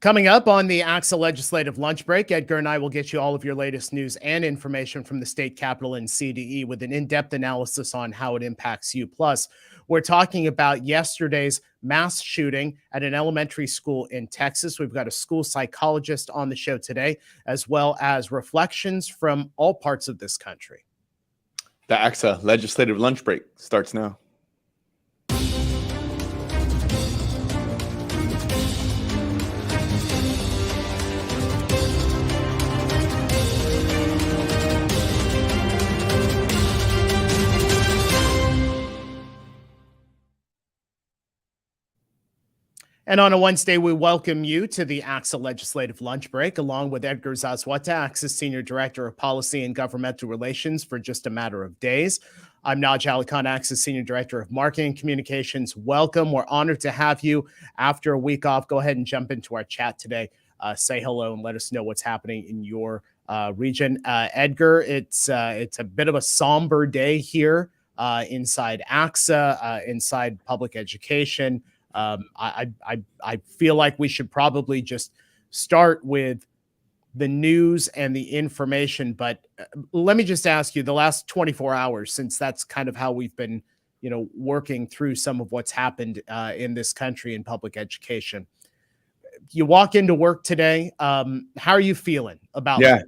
Coming up on the ACSA Legislative Lunch Break, Edgar and I will get you all of your latest news and information from the state capitol and CDE with an in-depth analysis on how it impacts you. Plus, we're talking about yesterday's mass shooting at an elementary school in Texas. We've got a school psychologist on the show today, as well as reflections from all parts of this country. The ACSA Legislative Lunch Break starts now. And on a Wednesday, we welcome you to the ACSA Legislative Lunch Break, along with Edgar Zazwata, ACSA Senior Director of Policy and Governmental Relations for just a matter of days. I'm Naj Ali Khan, ACSA Senior Director of Marketing and Communications. Welcome. We're honored to have you after a week off. Go ahead and jump into our chat today. Say hello and let us know what's happening in your region. Edgar, it's a bit of a somber day here inside ACSA, inside public education. I feel like we should probably just start with the news and the information, but let me just ask you, the last 24 hours, since that's kind of how we've been, working through some of what's happened in this country in public education. You walk into work today. How are you feeling about that?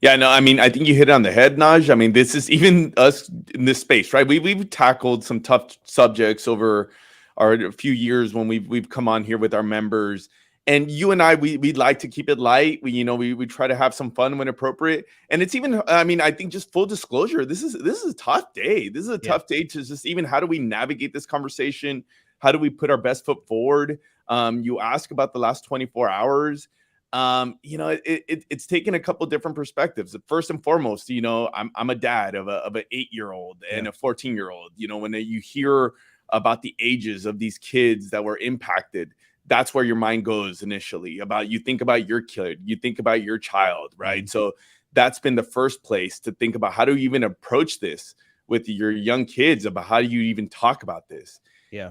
Yeah, no, I mean, I think you hit it on the head, Naj. I mean, this is even us in this space, right? We've tackled some tough subjects over a few years when we've come on here with our members, and you and I, we'd like to keep it light. We try to have some fun when appropriate, and it's even, I mean, I think just full disclosure, this is a tough day. This is a tough day to just even, how do we navigate this conversation? How do we put our best foot forward? You ask about the last 24 hours. It's taken a couple different perspectives. First and foremost, I'm a dad of an 8-year-old and a 14-year-old. When you hear about the ages of these kids that were impacted, that's where your mind goes initially. You think about your kid, you think about your child, right? So that's been the first place to think about, how do you even approach this with your young kids, about how do you even talk about this?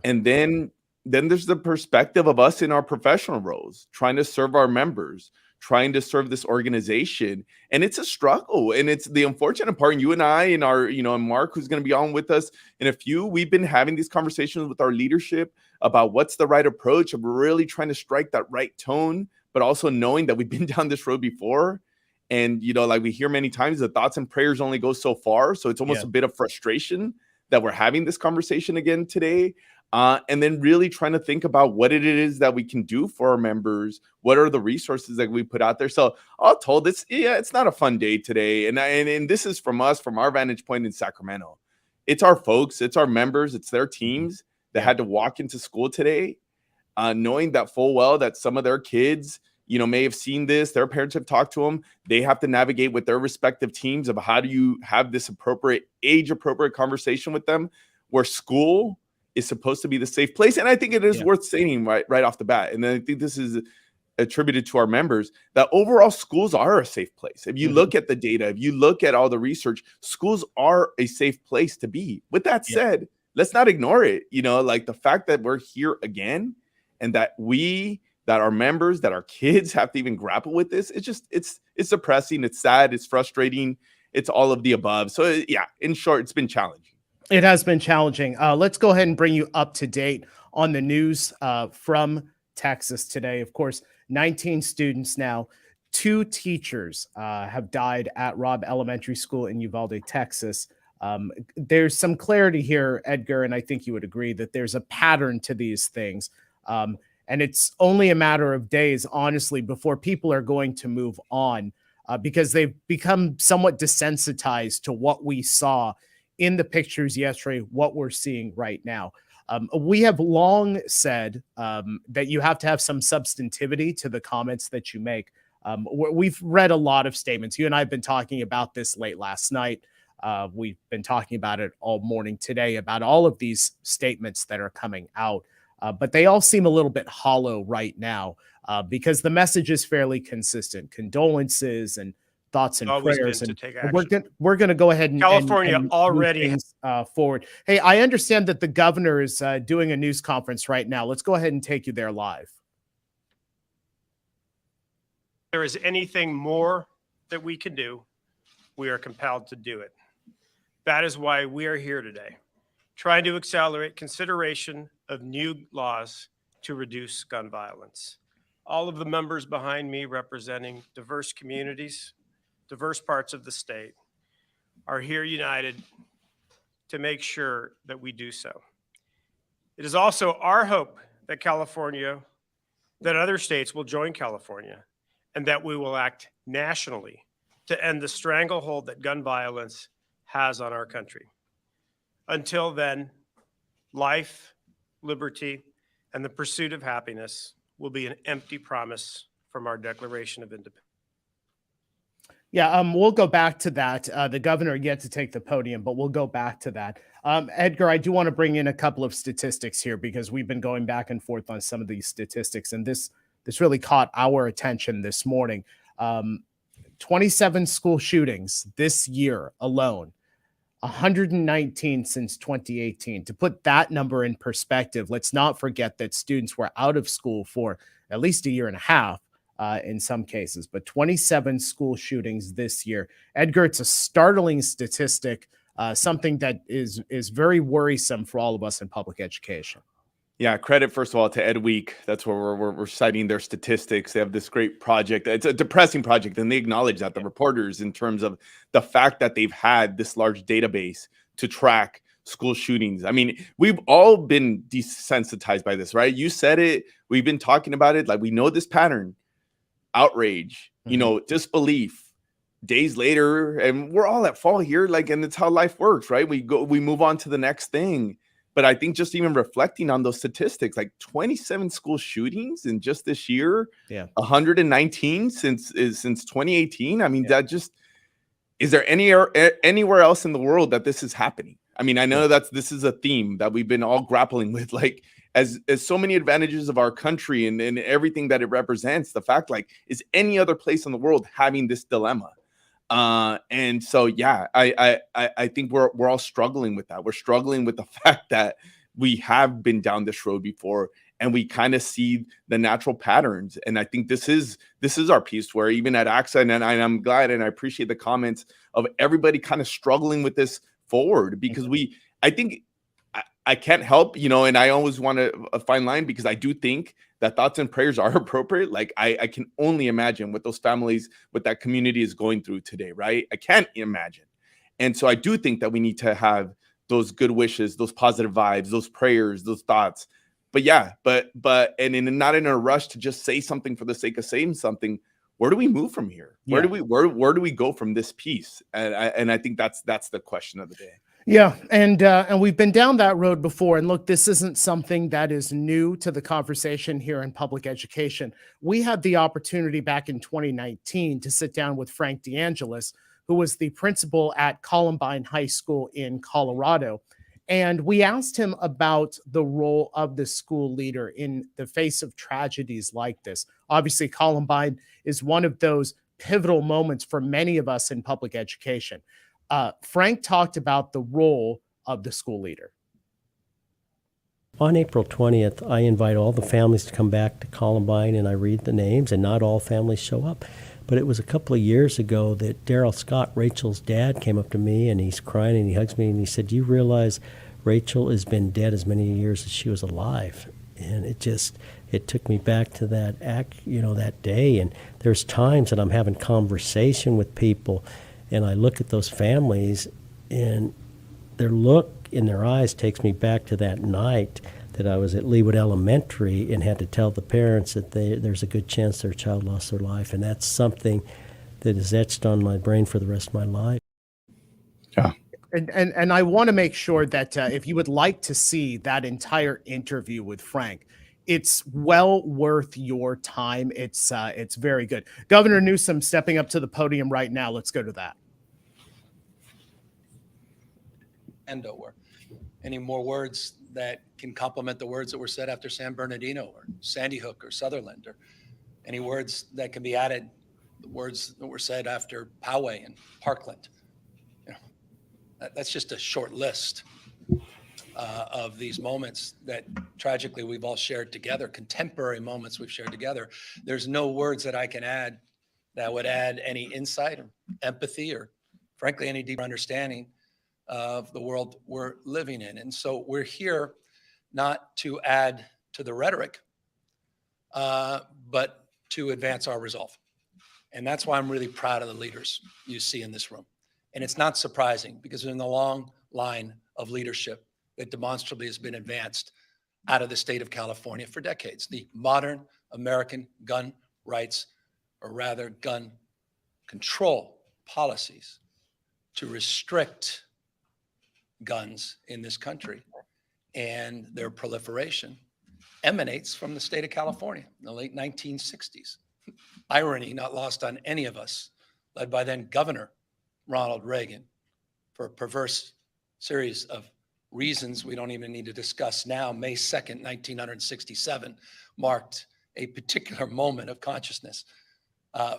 And then there's the perspective of us in our professional roles, trying to serve our members, trying to serve this organization. And it's a struggle. And it's the unfortunate part. And you and I and our, and Mark, who's going to be on with us in a few, we've been having these conversations with our leadership about what's the right approach, of really trying to strike that right tone, but also knowing that we've been down this road before. And, like we hear many times, the thoughts and prayers only go so far. So it's almost a bit of frustration that we're having this conversation again today. And then really trying to think about what it is that we can do for our members. What are the resources that we put out there? So all told, it's not a fun day today. And this is from us, from our vantage point in Sacramento. It's our folks, it's our members, it's their teams that had to walk into school today, knowing that full well that some of their kids, may have seen this. Their parents have talked to them. They have to navigate with their respective teams of how do you have this age-appropriate conversation with them, where school is supposed to be the safe place. And I think it is worth saying right off the bat. And I think this is attributed to our members, that overall schools are a safe place. If you look at the data, if you look at all the research, schools are a safe place to be. With that said, let's not ignore it. Like the fact that we're here again, and that our members, that our kids have to even grapple with this, it's depressing, it's sad, it's frustrating, it's all of the above. So in short, it's been challenging. It has been challenging. Let's go ahead and bring you up to date on the news from Texas today. Of course, 19 students now, 2 teachers have died at Robb Elementary School in Uvalde, Texas. There's some clarity here, Edgar, and I think you would agree that there's a pattern to these things. And it's only a matter of days, honestly, before people are going to move on because they've become somewhat desensitized to what we saw in the pictures yesterday, what we're seeing right now. We have long said that you have to have some substantivity to the comments that you make. We've read a lot of statements. You and I have been talking about this late last night. We've been talking about it all morning today, about all of these statements that are coming out. But they all seem a little bit hollow right now because the message is fairly consistent. Condolences and thoughts and prayers, and we're going to go ahead and California and already move things forward. Hey, I understand that the governor is doing a news conference right now. Let's go ahead and take you there live. there is anything more that we can do, we are compelled to do it. That is why we are here today, trying to accelerate consideration of new laws to reduce gun violence. All of the members behind me representing diverse communities, diverse parts of the state, are here united to make sure that we do so. It is also our hope that that other states will join California, and that we will act nationally to end the stranglehold that gun violence has on our country. Until then, life, liberty, and the pursuit of happiness will be an empty promise from our Declaration of Independence. Yeah, we'll go back to that. The governor yet to take the podium, but we'll go back to that. Edgar, I do want to bring in a couple of statistics here because we've been going back and forth on some of these statistics, and this really caught our attention this morning. 27 school shootings this year alone, 119 since 2018. To put that number in perspective, let's not forget that students were out of school for at least a year and a half in some cases, but 27 school shootings this year. Edgar, it's a startling statistic, something that is very worrisome for all of us in public education. Yeah, credit first of all to Ed Week. That's where we're citing their statistics. They have this great project. It's a depressing project, and they acknowledge that, the reporters, in terms of the fact that they've had this large database to track school shootings. I mean, we've all been desensitized by this, right? You said it. We've been talking about it. Like, we know this pattern: outrage, disbelief. Days later, and we're all at fault here. Like, and it's how life works, right? We move on to the next thing. But I think just even reflecting on those statistics, like 27 school shootings in just this year, 119 since 2018. I mean, that just, is there anywhere else in the world that this is happening? I mean, I know this is a theme that we've been all grappling with, like, as so many advantages of our country and everything that it represents. The fact, like, is any other place in the world having this dilemma? And so, yeah, I think we're all struggling with that. We're struggling with the fact that we have been down this road before, and we kind of see the natural patterns. And I think this is our piece, where even at ACSA, and I'm glad and I appreciate the comments of everybody kind of struggling with this forward, because I think I can't help, and I always want a fine line, because I do think that thoughts and prayers are appropriate. Like, I can only imagine what those families, what that community is going through today, right? I can't imagine. And so I do think that we need to have those good wishes, those positive vibes, those prayers, those thoughts. But yeah, not in a rush to just say something for the sake of saying something. Where do we move from here? Where do we go from this piece? And I think that's the question of the day. Yeah, and we've been down that road before. And look, this isn't something that is new to the conversation here in public education. We had the opportunity back in 2019 to sit down with Frank DeAngelis, who was the principal at Columbine High School in Colorado. And we asked him about the role of the school leader in the face of tragedies like this. Obviously, Columbine is one of those pivotal moments for many of us in public education. Frank talked about the role of the school leader. On April 20th, I invite all the families to come back to Columbine, and I read the names, and not all families show up. But it was a couple of years ago that Daryl Scott, Rachel's dad, came up to me, and he's crying, and he hugs me, and he said, "Do you realize Rachel has been dead as many years as she was alive?" And it took me back to that that day. And there's times that I'm having conversation with people, and I look at those families, and their look in their eyes takes me back to that night that I was at Leawood Elementary and had to tell the parents that there's a good chance their child lost their life. And that's something that is etched on my brain for the rest of my life. Yeah. And I want to make sure that if you would like to see that entire interview with Frank, it's well worth your time. It's very good. Governor Newsom stepping up to the podium right now. Let's go to that. Or any more words that can complement the words that were said after San Bernardino or Sandy Hook or Sutherland, or any words that can be added, the words that were said after Poway and Parkland. That's just a short list of these moments that tragically we've all shared together, contemporary moments we've shared together. There's no words that I can add that would add any insight or empathy or frankly, any deeper understanding of the world we're living in. And so we're here not to add to the rhetoric, but to advance our resolve. And that's why I'm really proud of the leaders you see in this room. And it's not surprising because in the long line of leadership that demonstrably has been advanced out of the state of California for decades, the modern American gun rights, or rather gun control policies to restrict guns in this country and their proliferation emanates from the state of California in the late 1960s. Irony not lost on any of us, led by then Governor Ronald Reagan, for a perverse series of reasons we don't even need to discuss now. May 2nd, 1967 marked a particular moment of consciousness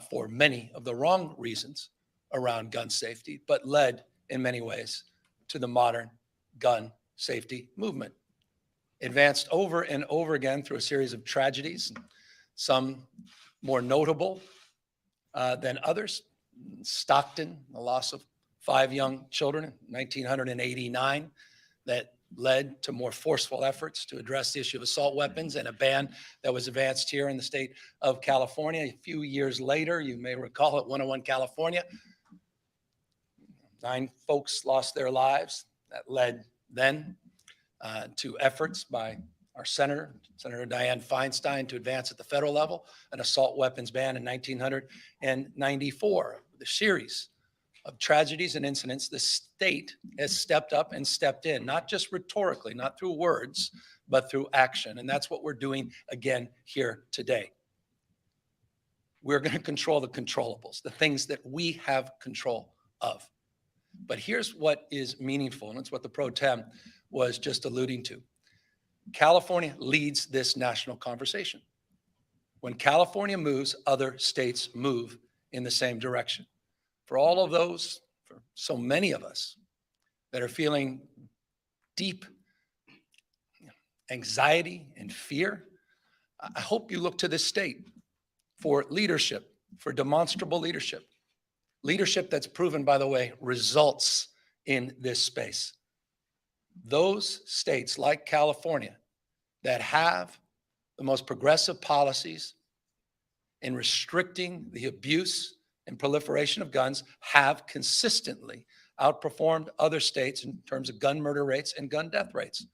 for many of the wrong reasons around gun safety, but led in many ways to the modern gun safety movement. Advanced over and over again through a series of tragedies, some more notable than others. Stockton, the loss of 5 young children in 1989 that led to more forceful efforts to address the issue of assault weapons and a ban that was advanced here in the state of California. A few years later, you may recall at 101 California, 9 folks lost their lives. That led then to efforts by our Senator Dianne Feinstein, to advance at the federal level an assault weapons ban in 1994. The series of tragedies and incidents, the state has stepped up and stepped in, not just rhetorically, not through words, but through action. And that's what we're doing again here today. We're going to control the controllables, the things that we have control of. But here's what is meaningful, and it's what the pro tem was just alluding to. California leads this national conversation. When California moves, other states move in the same direction. For all of those, for so many of us that are feeling deep anxiety and fear, I hope you look to this state for leadership, for demonstrable leadership. Leadership that's proven, by the way, results in this space. Those states like California that have the most progressive policies in restricting the abuse and proliferation of guns have consistently outperformed other states in terms of gun murder rates and gun death rates.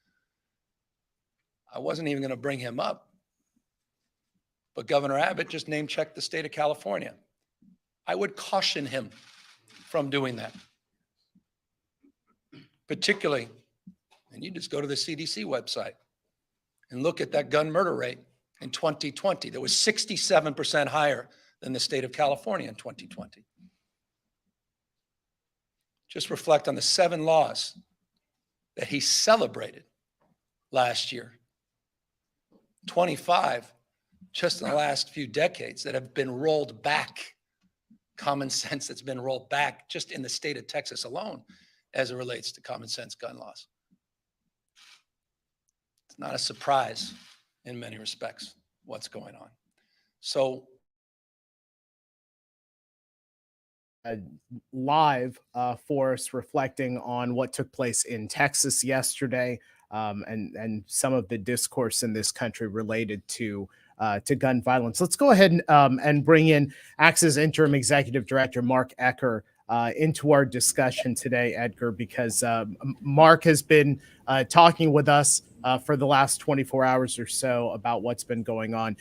I wasn't even going to bring him up, but Governor Abbott just name-checked the state of California. I would caution him from doing that. Particularly, and you just go to the CDC website and look at that gun murder rate in 2020. That was 67% higher than the state of California in 2020. Just reflect on the 7 laws that he celebrated last year. 25 just in the last few decades that have been rolled back. Common sense that's been rolled back just in the state of Texas alone as it relates to common sense gun laws. It's not a surprise in many respects what's going on. So live for us, reflecting on what took place in Texas yesterday, and some of the discourse in this country related to gun violence. Let's go ahead and bring in ACSA's interim executive director, Markecker, into our discussion today, Edgar, because Mark has been talking with us for the last 24 hours or so about what's been going on.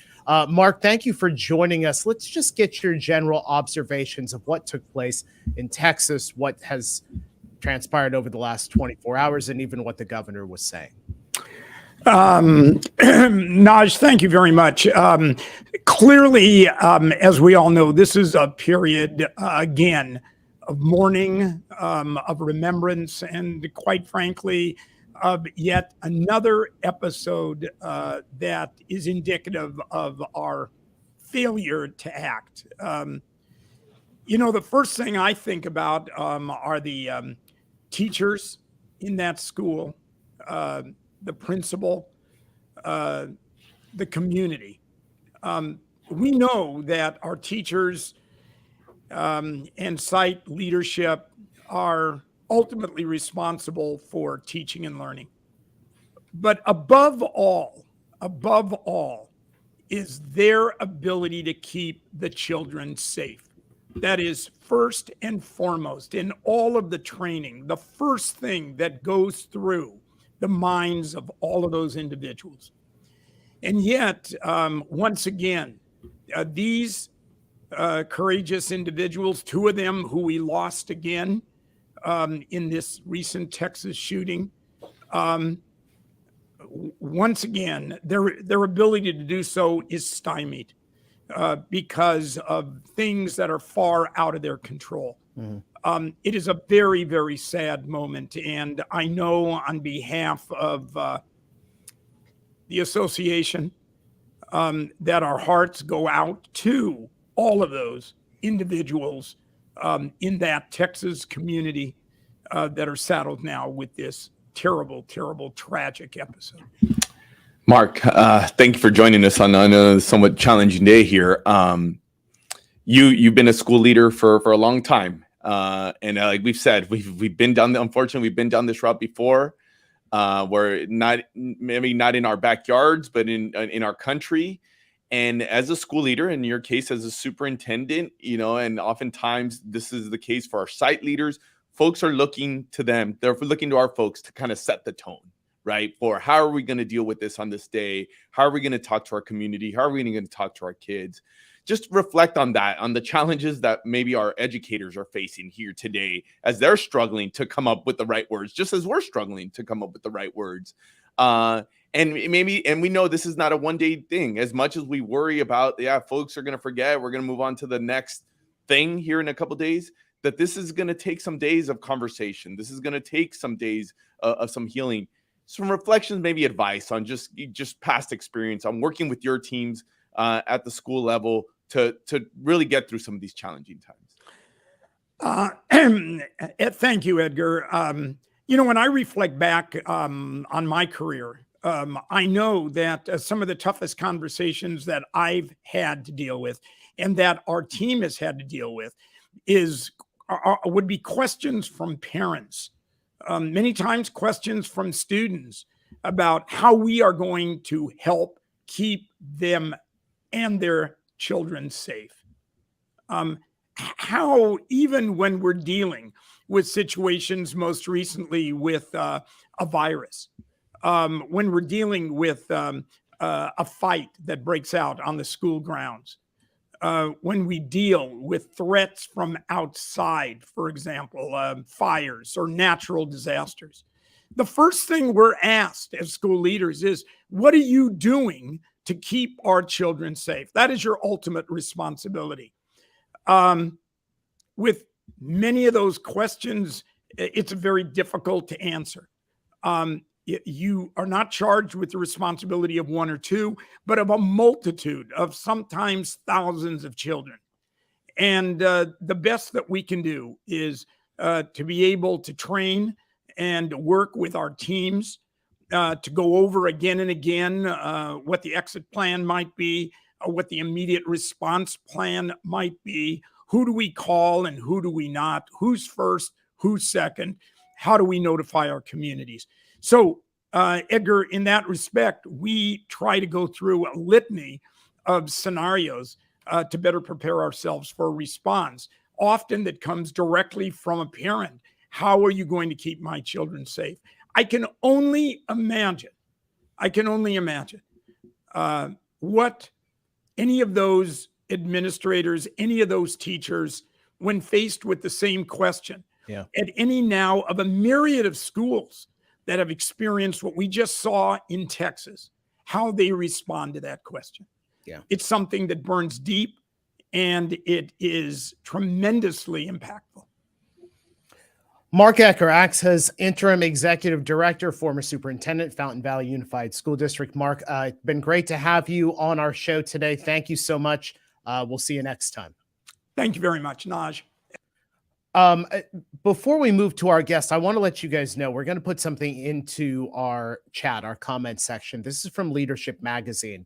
Mark, thank you for joining us. Let's just get your general observations of what took place in Texas, what has transpired over the last 24 hours, and even what the governor was saying. Naj, thank you very much. Clearly, as we all know, this is a period, again, of mourning, of remembrance, and quite frankly, of yet another episode that is indicative of our failure to act. The first thing I think about are the teachers in that school, the principal, the community. We know that our teachers and site leadership are ultimately responsible for teaching and learning. But above all, is their ability to keep the children safe. That is first and foremost in all of the training, the first thing that goes through the minds of all of those individuals. And yet, once again, these courageous individuals, two of them who we lost again in this recent Texas shooting, once again, their ability to do so is stymied because of things that are far out of their control. Mm-hmm. It is a very, very sad moment. And I know on behalf of the association that our hearts go out to all of those individuals in that Texas community that are saddled now with this terrible, terrible, tragic episode. Mark, thank you for joining us on a somewhat challenging day here. You've been a school leader for a long time, and like we've said, we've been down. Unfortunately, we've been down this route before. We're maybe not in our backyards, but in our country. And as a school leader, in your case as a superintendent, and oftentimes this is the case for our site leaders. Folks are looking to them. They're looking to our folks to kind of set the tone, right? For how are we going to deal with this on this day? How are we going to talk to our community? How are we going to talk to our kids? Just reflect on that, on the challenges that maybe our educators are facing here today as they're struggling to come up with the right words, just as we're struggling to come up with the right words. And we know this is not a one-day thing. As much as we worry about, folks are going to forget, we're going to move on to the next thing here in a couple of days, that this is going to take some days of conversation. This is going to take some days of some healing, some reflections, maybe advice on just past experience on working with your teams at the school level to really get through some of these challenging times. Thank you, Edgar. When I reflect back on my career, I know that some of the toughest conversations that I've had to deal with and that our team has had to deal with would be questions from parents, many times questions from students about how we are going to help keep them and their children safe. How, even when we're dealing with situations, most recently with a virus, when we're dealing with a fight that breaks out on the school grounds, when we deal with threats from outside, for example, fires or natural disasters, the first thing we're asked as school leaders is, what are you doing to keep our children safe? That is your ultimate responsibility. With many of those questions, it's very difficult to answer. You are not charged with the responsibility of one or two, but of a multitude of sometimes thousands of children. And the best that we can do is to be able to train and work with our teams to go over again and again what the exit plan might be, what the immediate response plan might be. Who do we call and who do we not? Who's first? Who's second? How do we notify our communities? So, Edgar, in that respect, we try to go through a litany of scenarios to better prepare ourselves for a response, often that comes directly from a parent. How are you going to keep my children safe? I can only imagine what any of those administrators, any of those teachers, when faced with the same question, at any now of a myriad of schools that have experienced what we just saw in Texas, how they respond to that question. Yeah. It's something that burns deep, and it is tremendously impactful. Markecker, ACSA's interim executive director, former superintendent, Fountain Valley Unified School District. Mark, it's been great to have you on our show today. Thank you so much. We'll see you next time. Thank you very much, Naj. Before we move to our guest, I want to let you guys know we're going to put something into our chat, our comment section. This is from Leadership Magazine.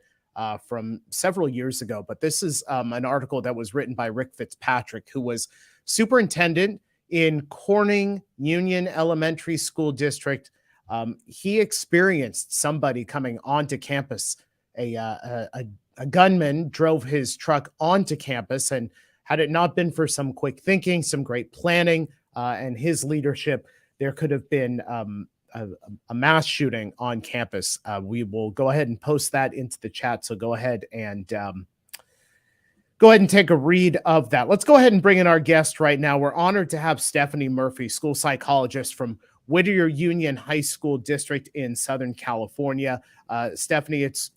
from several years ago. But this is an article that was written by Rick Fitzpatrick, who was superintendent in Corning Union Elementary School District. He experienced somebody coming onto campus. A gunman drove his truck onto campus, and had it not been for some quick thinking, some great planning, and his leadership, there could have been a mass shooting on campus. We will go ahead and post that into the chat. So go ahead and take a read of that. Let's go ahead and bring in our guest right now. We're honored to have Stephanie Murphy, school psychologist from Whittier Union High School District in Southern California. Stephanie, it's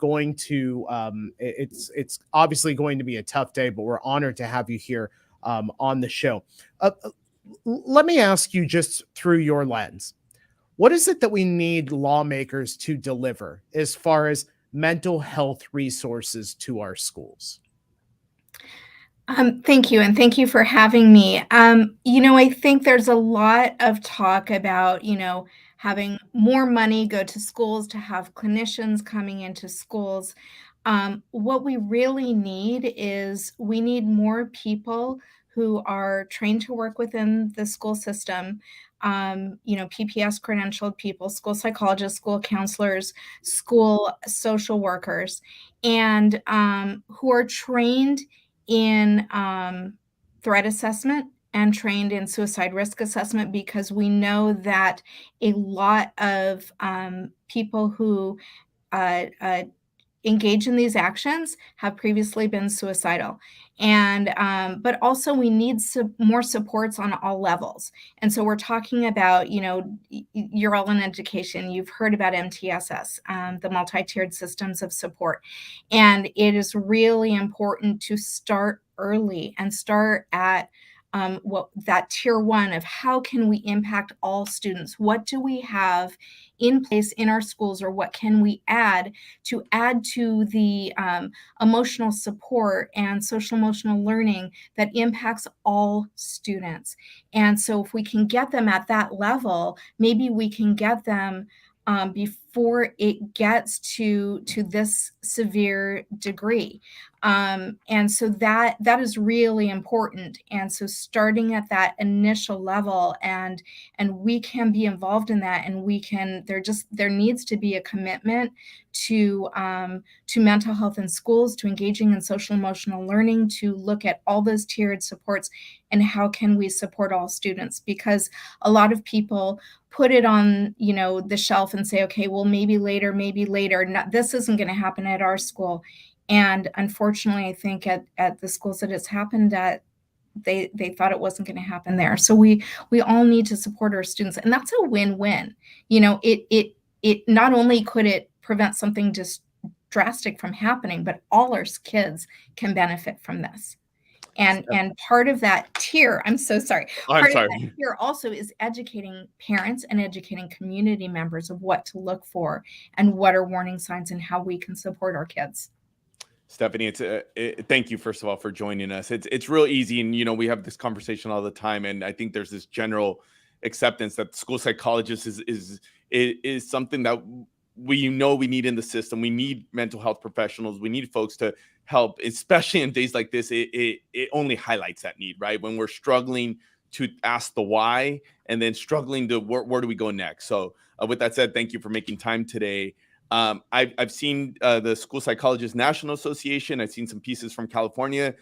obviously going to be a tough day, but we're honored to have you here on the show. Let me ask you, just through your lens, what is it that we need lawmakers to deliver as far as mental health resources to our schools? Thank you. And thank you for having me. I think there's a lot of talk about, having more money go to schools, to have clinicians coming into schools. What we really need is we need more people who are trained to work within the school system, PPS credentialed people, school psychologists, school counselors, school social workers, and who are trained in threat assessment and trained in suicide risk assessment, because we know that a lot of people who engage in these actions have previously been suicidal. And but also we need more supports on all levels. And so we're talking about, you're all in education, you've heard about MTSS, the multi-tiered systems of support. And it is really important to start early and start at that tier one of how can we impact all students? What do we have in place in our schools, or what can we add to the emotional support and social emotional learning that impacts all students? And so if we can get them at that level, maybe we can get them before it gets to this severe degree. And so that is really important. And so starting at that initial level, and we can be involved in that, and there needs to be a commitment to mental health in schools, to engaging in social emotional learning, to look at all those tiered supports and how can we support all students. Because a lot of people put it on, the shelf and say, okay, well, maybe later, this isn't going to happen at our school. And unfortunately, I think at the schools that it's happened at, they thought it wasn't going to happen there. So we all need to support our students, and that's a win-win. It not only could it prevent something just drastic from happening, but all our kids can benefit from this. And part of that tier, I'm so sorry. Part of that tier also is educating parents and educating community members of what to look for and what are warning signs and how we can support our kids. Stephanie, thank you, first of all, for joining us. It's real easy. And, we have this conversation all the time. And I think there's this general acceptance that school psychologist is something that we need in the system. We need mental health professionals. We need folks to help, especially in days like this. It only highlights that need, right? When we're struggling to ask the why, and then struggling to where do we go next? So with that said, thank you for making time today. I've seen the School Psychologist National Association. I've seen some pieces from California.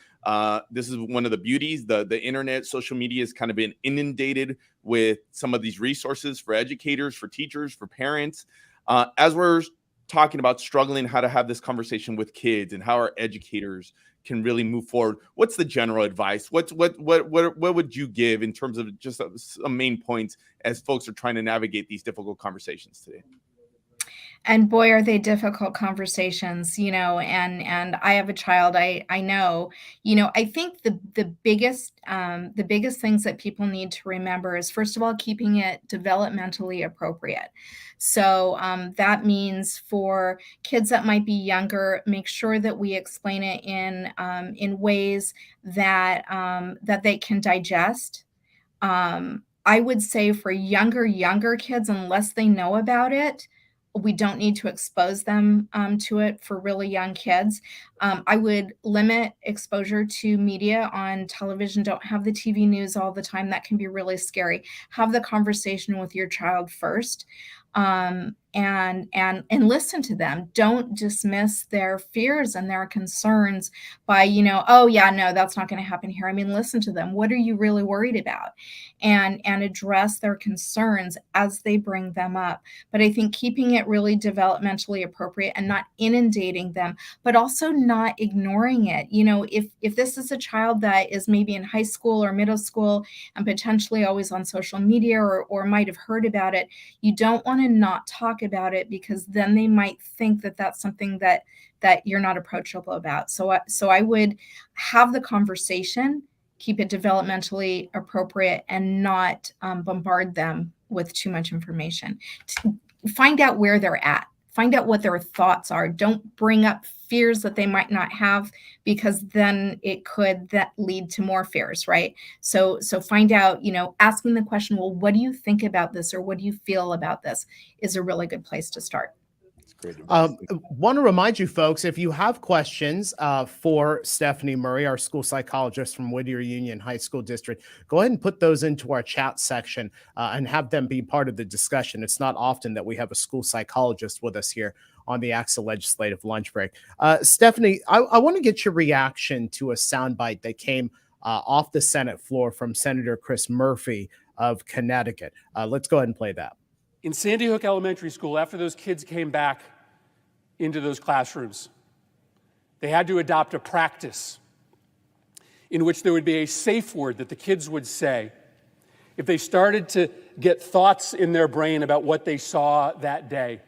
This is one of the beauties. The internet, social media has kind of been inundated with some of these resources for educators, for teachers, for parents. As we're talking about struggling, how to have this conversation with kids and how our educators can really move forward, what's the general advice? What would you give in terms of just some main points as folks are trying to navigate these difficult conversations today? And boy, are they difficult conversations, and I have a child, I know, I think the biggest things that people need to remember is, first of all, keeping it developmentally appropriate. So that means for kids that might be younger, make sure that we explain it in ways that they can digest. I would say for younger kids, unless they know about it, we don't need to expose them to it for really young kids. I would limit exposure to media on television. Don't have the TV news all the time. That can be really scary. Have the conversation with your child first, and listen to them. Don't dismiss their fears and their concerns by, oh yeah, no, that's not going to happen here. I mean, listen to them. What are you really worried about? And address their concerns as they bring them up. But I think keeping it really developmentally appropriate and not inundating them, but also not ignoring it. If this is a child that is maybe in high school or middle school and potentially always on social media or might have heard about it, you don't want to not talk about it, because then they might think that that's something that you're not approachable about. So I would have the conversation, keep it developmentally appropriate, and not bombard them with too much information. Find out where they're at. Find out what their thoughts are. Don't bring up fears that they might not have, because then it could lead to more fears, right? So find out, asking the question, well, what do you think about this, or what do you feel about this, is a really good place to start. Want to remind you folks, if you have questions for Stephanie Murray, our school psychologist from Whittier Union High School District, go ahead and put those into our chat section and have them be part of the discussion. It's not often that we have a school psychologist with us here on the ACSA Legislative Lunch Break. Stephanie, I want to get your reaction to a soundbite that came off the Senate floor from Senator Chris Murphy of Connecticut. Let's go ahead and play that. In Sandy Hook Elementary School, after those kids came back into those classrooms, they had to adopt a practice in which there would be a safe word that the kids would say if they started to get thoughts in their brain about what they saw that day.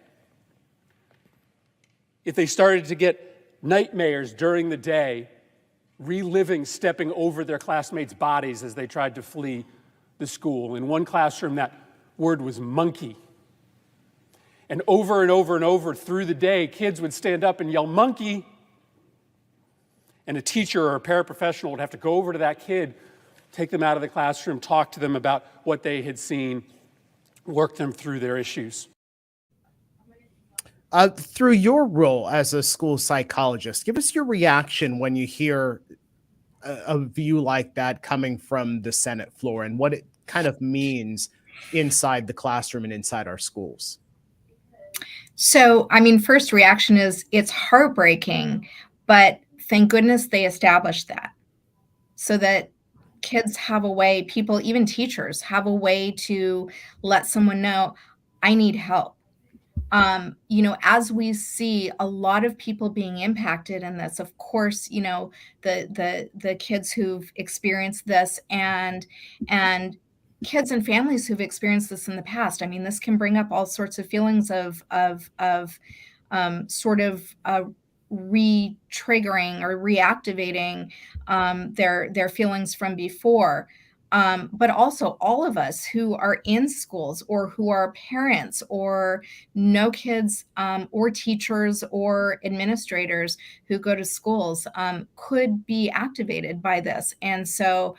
If they started to get nightmares during the day, reliving stepping over their classmates' bodies as they tried to flee the school. In one classroom, that word was monkey. And over through the day, kids would stand up and yell, monkey. And a teacher or a paraprofessional would have to go over to that kid, take them out of the classroom, talk to them about what they had seen, work them through their issues. Through your role as a school psychologist, give us your reaction when you hear a view like that coming from the Senate floor, and what it kind of means inside the classroom and inside our schools. So, first reaction is it's heartbreaking, but thank goodness they established that, so that kids have a way, people, even teachers, have a way to let someone know, I need help. As we see a lot of people being impacted in this, of course, the kids who've experienced this and kids and families who've experienced this in the past. This can bring up all sorts of feelings of re-triggering or reactivating their feelings from before. But also all of us who are in schools or who are parents or know kids or teachers or administrators who go to schools could be activated by this. And so,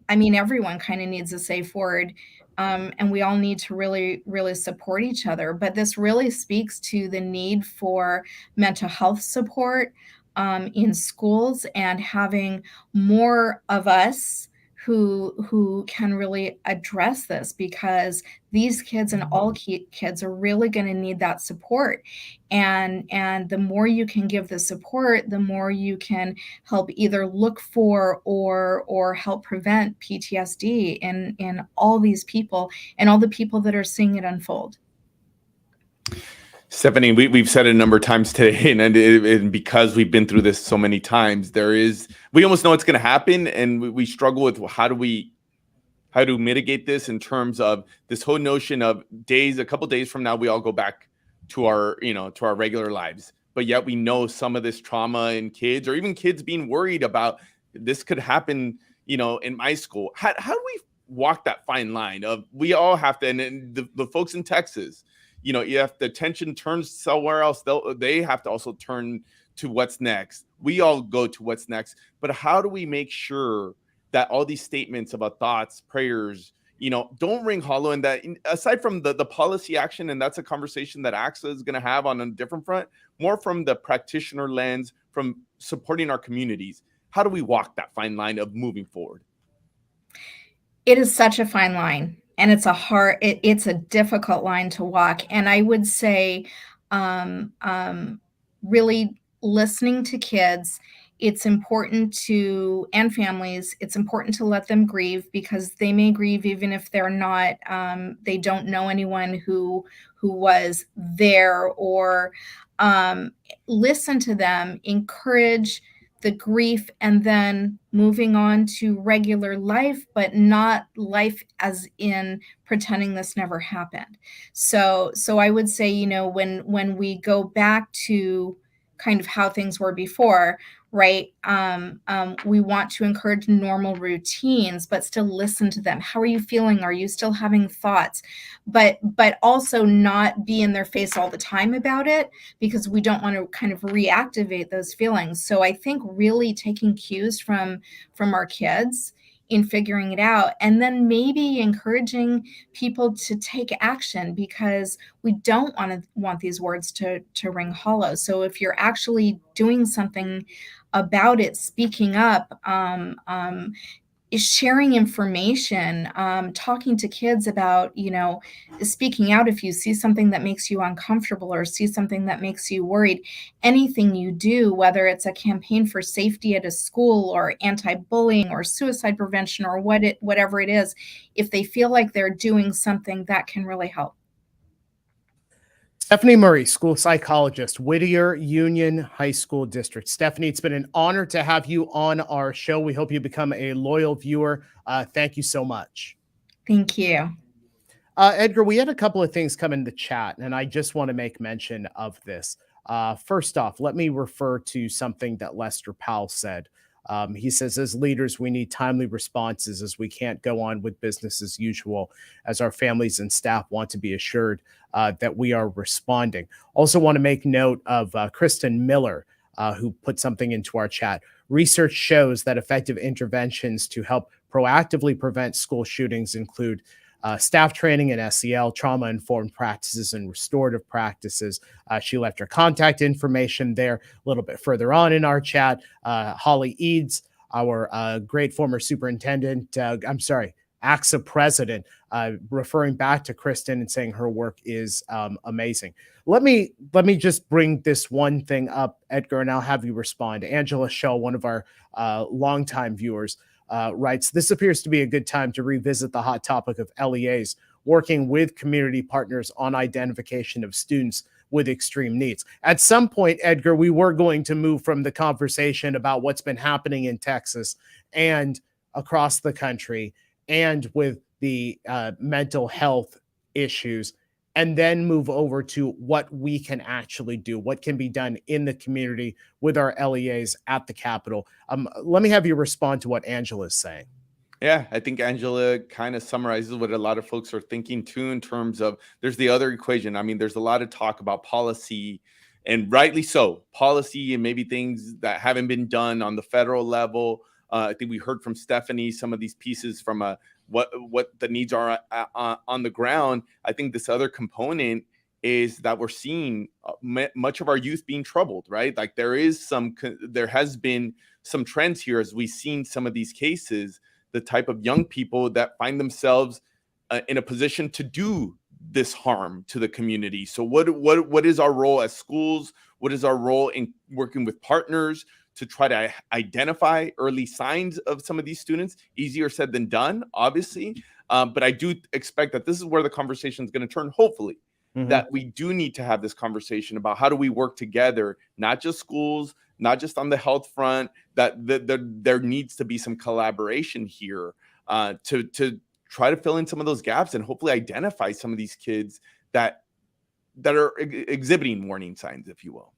everyone kind of needs a safe word. And we all need to really, really support each other. But this really speaks to the need for mental health support in schools, and having more of us who can really address this, because these kids and all kids are really going to need that support. And the more you can give the support, the more you can help either look for or help prevent PTSD in all these people and all the people that are seeing it unfold. Stephanie, we've said it a number of times today, and because we've been through this so many times, we almost know it's going to happen, and we struggle with how to mitigate this in terms of this whole notion of a couple days from now, we all go back to our regular lives. But yet we know some of this trauma in kids, or even kids being worried about this could happen, in my school. How do we walk that fine line of, we all have to, and the folks in Texas, if the attention turns somewhere else, they have to also turn to what's next. We all go to what's next. But how do we make sure that all these statements about thoughts, prayers, don't ring hollow. And that, aside from the policy action, and that's a conversation that ACSA is going to have on a different front, more from the practitioner lens, from supporting our communities. How do we walk that fine line of moving forward? It is such a fine line, and it's a difficult line to walk. And I would say, really listening to kids, it's important and families, it's important to let them grieve, because they may grieve even if they're not, they don't know anyone who was there, or listen to them, encourage the grief, and then moving on to regular life, but not life as in pretending this never happened. So I would say, when we go back to kind of how things were before, right? We want to encourage normal routines, but still listen to them. How are you feeling? Are you still having thoughts? But also not be in their face all the time about it, because we don't want to kind of reactivate those feelings. So I think really taking cues from our kids in figuring it out, and then maybe encouraging people to take action, because we don't want these words to ring hollow. So if you're actually doing something about it, speaking up, is sharing information, talking to kids about, speaking out if you see something that makes you uncomfortable or see something that makes you worried. Anything you do, whether it's a campaign for safety at a school or anti-bullying or suicide prevention or whatever it is, if they feel like they're doing something, that can really help. Stephanie Murray, school psychologist, Whittier Union High School District. Stephanie, it's been an honor to have you on our show. We hope you become a loyal viewer. Thank you so much. Thank you. Edgar, we had a couple of things come in the chat, and I just want to make mention of this. First off, let me refer to something that Lester Powell said. He says, as leaders, we need timely responses, as we can't go on with business as usual, as our families and staff want to be assured that we are responding. Also want to make note of Kristen Miller, who put something into our chat. Research shows that effective interventions to help proactively prevent school shootings include staff training and SEL, trauma-informed practices, and restorative practices. She left her contact information there a little bit further on in our chat. Holly Eads, our great former superintendent, ACSA president, referring back to Kristen and saying her work is amazing. Let me just bring this one thing up, Edgar, and I'll have you respond. Angela Shell, one of our longtime viewers, writes, this appears to be a good time to revisit the hot topic of LEAs working with community partners on identification of students with extreme needs. At some point, Edgar, we were going to move from the conversation about what's been happening in Texas and across the country and with the mental health issues, and then move over to what we can actually do, what can be done in the community with our LEAs at the Capitol. Let me have you respond to what Angela is saying. Yeah, I think Angela kind of summarizes what a lot of folks are thinking too, in terms of there's the other equation. I mean, there's a lot of talk about policy, and rightly so, policy and maybe things that haven't been done on the federal level. I think we heard from Stephanie some of these pieces from what the needs are on the ground. I think this other component is that we're seeing much of our youth being troubled, right? Like there has been some trends here as we've seen some of these cases, the type of young people that find themselves in a position to do this harm to the community. So what is our role as schools? What is our role in working with partners to try to identify early signs of some of these students? Easier said than done, obviously. But I do expect that this is where the conversation is going to turn, hopefully, that we do need to have this conversation about how do we work together, not just schools, not just on the health front, that there needs to be some collaboration here to try to fill in some of those gaps and hopefully identify some of these kids that are exhibiting warning signs, if you will.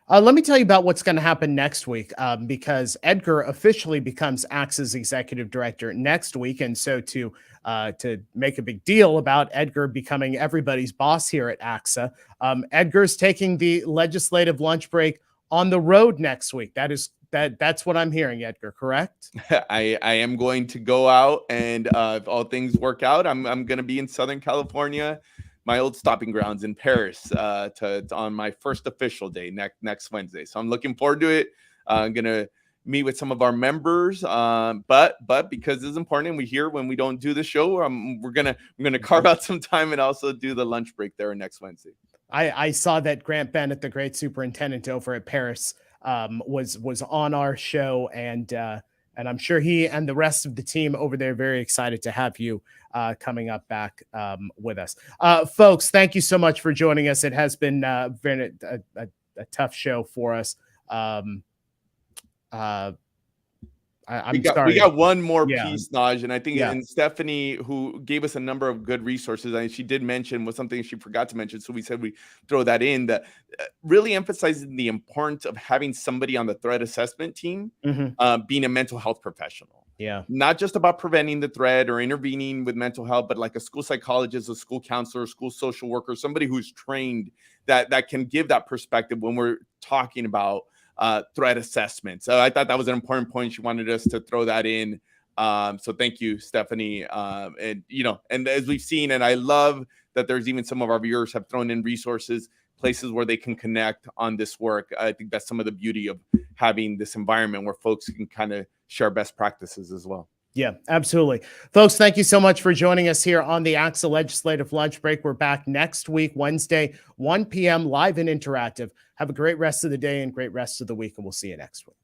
Let me tell you about what's going to happen next week, because Edgar officially becomes ACSA's executive director next week. And so to make a big deal about Edgar becoming everybody's boss here at ACSA, Edgar's taking the legislative lunch break on the road next week. That is That's what I'm hearing, Edgar, correct? I am going to go out, and if all things work out, I'm going to be in Southern California, my old stopping grounds in Paris, on my first official day next Wednesday. So I'm looking forward to it. I'm going to meet with some of our members, but because it's important, and we hear when we don't do the show, I'm gonna carve out some time and also do the lunch break there next Wednesday. I saw that Grant Bennett, the great superintendent over at Paris, was on our show, and I'm sure he and the rest of the team over there are very excited to have you coming up back with us. Folks, thank you so much for joining us. It has been a tough show for us. We got one more Yeah. piece, Naj, and I think Yeah. and Stephanie, who gave us a number of good resources, and she did mention was something she forgot to mention, so we said we throw that in, that really emphasizing the importance of having somebody on the threat assessment team being a mental health professional. Yeah. Not just about preventing the threat or intervening with mental health, but like a school psychologist, a school counselor, a school social worker, somebody who's trained that can give that perspective when we're talking about threat assessment. So I thought that was an important point. She wanted us to throw that in. So thank you, Stephanie. And as we've seen, and I love that there's even some of our viewers have thrown in resources, places where they can connect on this work. I think that's some of the beauty of having this environment where folks can kind of share best practices as well. Yeah, absolutely. Folks, thank you so much for joining us here on the ACSA Legislative Lunch Break. We're back next week, Wednesday, 1 p.m., live and interactive. Have a great rest of the day and great rest of the week, and we'll see you next week.